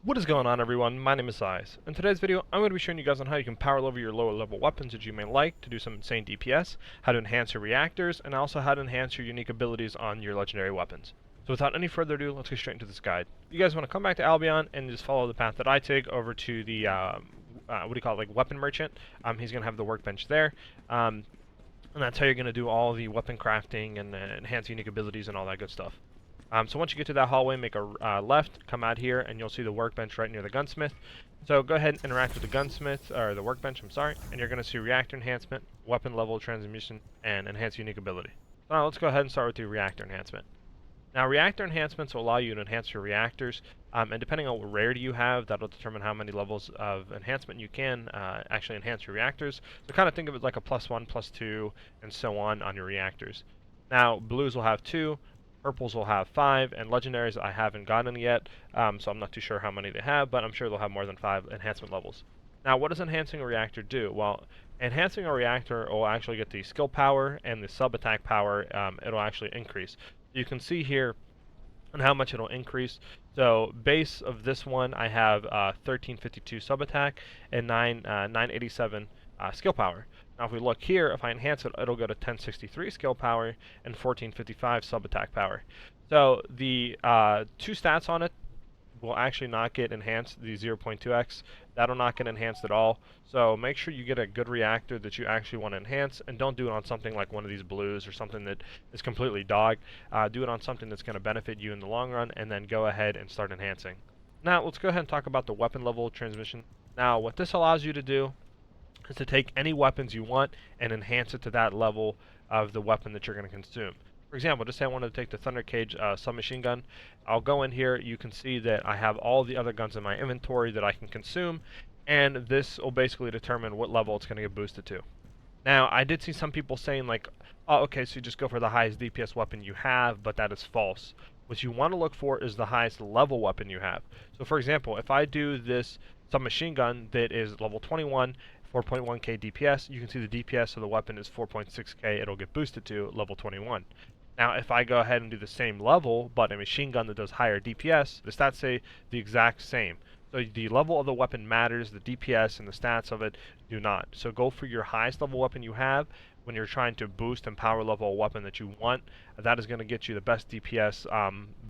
What is going on, everyone? My name is Eyes. In today's video, I'm going to be showing you guys on how you can power level your lower level weapons that you may like to do some insane DPS, how to enhance your reactors, and also how to enhance your unique abilities on your legendary weapons. So without any further ado, let's get straight into this guide. You guys want to come back to Albion and just follow the path that I take over to the, like weapon merchant. He's going to have the workbench there. And that's how you're going to do all the weapon crafting and enhance unique abilities and all that good stuff. So once you get to that hallway, make a left, come out here, and you'll see the workbench right near the gunsmith. So go ahead and interact with the gunsmith, or the workbench, I'm sorry, and you're going to see reactor enhancement, weapon level transmission, and enhance unique ability. So now let's go ahead and start with the reactor enhancement. Now reactor enhancements will allow you to enhance your reactors, and depending on what rarity you have, that'll determine how many levels of enhancement you can actually enhance your reactors. So kind of think of it like a +1, +2, and so on your reactors. Now blues will have 2, purples will have 5, and legendaries I haven't gotten yet, so I'm not too sure how many they have, but I'm sure they'll have more than 5 enhancement levels. Now, what does enhancing a reactor do? Well, enhancing a reactor will actually get the skill power and the sub-attack power. It'll actually increase. You can see here on how much it'll increase. So base of this one, I have 1352 sub-attack and 987 skill power. Now if we look here, if I enhance it, it'll go to 1063 skill power and 1455 sub-attack power. So the 2 stats on it will actually not get enhanced, the 0.2x. That'll not get enhanced at all. So make sure you get a good reactor that you actually want to enhance, and don't do it on something like one of these blues or something that is completely dog. Do it on something that's going to benefit you in the long run, and then go ahead and start enhancing. Now let's go ahead and talk about the weapon level transmission. Now what this allows you to do is to take any weapons you want and enhance it to that level of the weapon that you're going to consume. For example, just say I wanted to take the Thunder Cage submachine gun. I'll go in here. You can see that I have all the other guns in my inventory that I can consume, and this will basically determine what level it's going to get boosted to. Now, I did see some people saying like, oh, okay, so you just go for the highest DPS weapon you have, but that is false. What you want to look for is the highest level weapon you have. So for example, if I do this submachine gun that is level 21, 4.1k DPS, you can see the DPS of the weapon is 4.6k, it'll get boosted to level 21. Now, if I go ahead and do the same level, but a machine gun that does higher DPS, the stats say the exact same. So the level of the weapon matters, the DPS and the stats of it do not. So go for your highest level weapon you have when you're trying to boost and power level a weapon that you want. That is going to get you the best DPS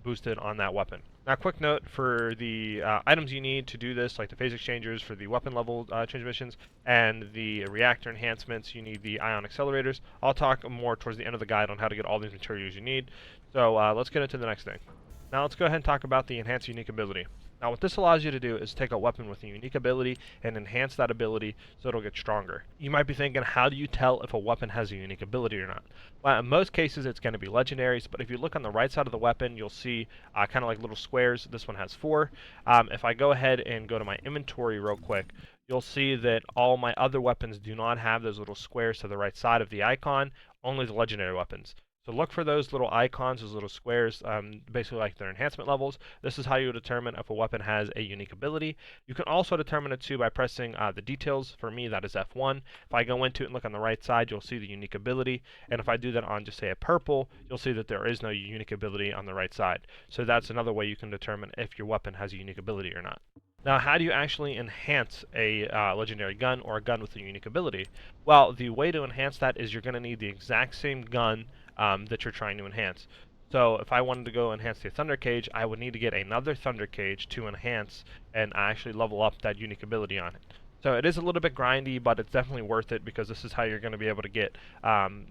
boosted on that weapon. Now, quick note for the items you need to do this, like the phase exchangers for the weapon level transmissions and the reactor enhancements, you need the ion accelerators. I'll talk more towards the end of the guide on how to get all these materials you need. So let's get into the next thing. Now let's go ahead and talk about the enhanced unique ability. Now what this allows you to do is take a weapon with a unique ability and enhance that ability so it'll get stronger. You might be thinking, how do you tell if a weapon has a unique ability or not? Well, in most cases it's going to be legendaries, but if you look on the right side of the weapon, you'll see kind of like little squares. This one has 4. If I go ahead and go to my inventory real quick, you'll see that all my other weapons do not have those little squares to the right side of the icon, only the legendary weapons. So look for those little icons, those little squares, basically like their enhancement levels. This is how you determine if a weapon has a unique ability. You can also determine it too by pressing the details. For me, that is F1. If I go into it and look on the right side, you'll see the unique ability. And if I do that on just say a purple, you'll see that there is no unique ability on the right side. So that's another way you can determine if your weapon has a unique ability or not. Now, how do you actually enhance a legendary gun or a gun with a unique ability? Well, the way to enhance that is you're going to need the exact same gun that you're trying to enhance. So if I wanted to go enhance the Thunder Cage, I would need to get another Thunder Cage to enhance and actually level up that unique ability on it. So it is a little bit grindy, but it's definitely worth it because this is how you're going to be able to get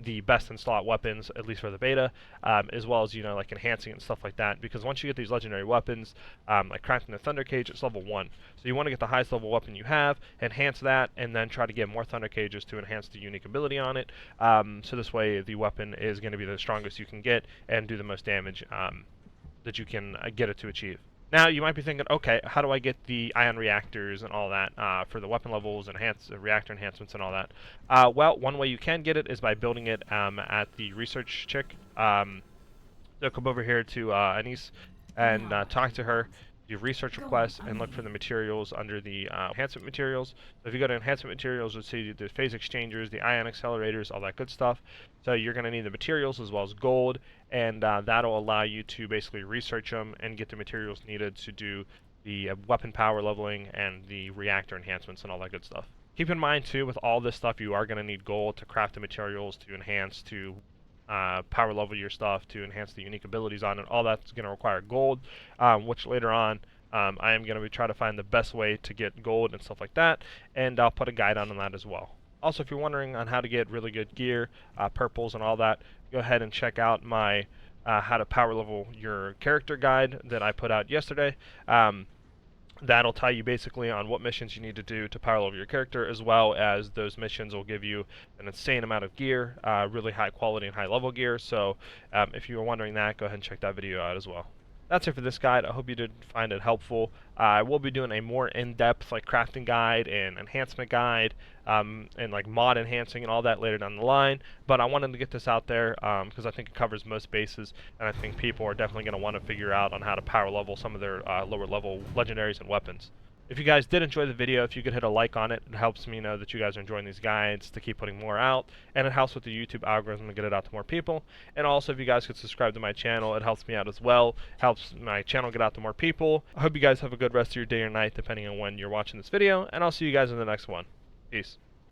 the best in slot weapons, at least for the beta, as well as, like enhancing and stuff like that. Because once you get these legendary weapons, like crafting the Thunder Cage, it's level 1. So you want to get the highest level weapon you have, enhance that, and then try to get more Thunder Cages to enhance the unique ability on it. So this way the weapon is going to be the strongest you can get and do the most damage that you can get it to achieve. Now, you might be thinking, okay, how do I get the ion reactors and all that for the weapon levels, reactor enhancements and all that? Well, one way you can get it is by building it at the research chick. So come over here to Anise and talk to her, do research requests, and look for the materials under the enhancement materials. So if you go to enhancement materials, you'll see the phase exchangers, the ion accelerators, all that good stuff. So you're going to need the materials as well as gold, and that'll allow you to basically research them and get the materials needed to do the weapon power leveling, and the reactor enhancements and all that good stuff. Keep in mind too, with all this stuff, you are going to need gold to craft the materials, to enhance, to power level your stuff, to enhance the unique abilities on it. All that's going to require gold, which later on I am going to try to find the best way to get gold and stuff like that, and I'll put a guide on that as well. Also, if you're wondering on how to get really good gear, purples and all that, go ahead and check out my how to power level your character guide that I put out yesterday. That'll tell you basically on what missions you need to do to power level your character, as well as those missions will give you an insane amount of gear, really high quality and high level gear. So if you were wondering that, go ahead and check that video out as well. That's it for this guide. I hope you did find it helpful. I will be doing a more in-depth like crafting guide and enhancement guide and like mod enhancing and all that later down the line. But I wanted to get this out there because I think it covers most bases, and I think people are definitely going to want to figure out on how to power level some of their lower level legendaries and weapons. If you guys did enjoy the video, if you could hit a like on it, it helps me know that you guys are enjoying these guides to keep putting more out, and it helps with the YouTube algorithm to get it out to more people. And also, if you guys could subscribe to my channel, it helps me out as well, helps my channel get out to more people. I hope you guys have a good rest of your day or night, depending on when you're watching this video, and I'll see you guys in the next one. Peace.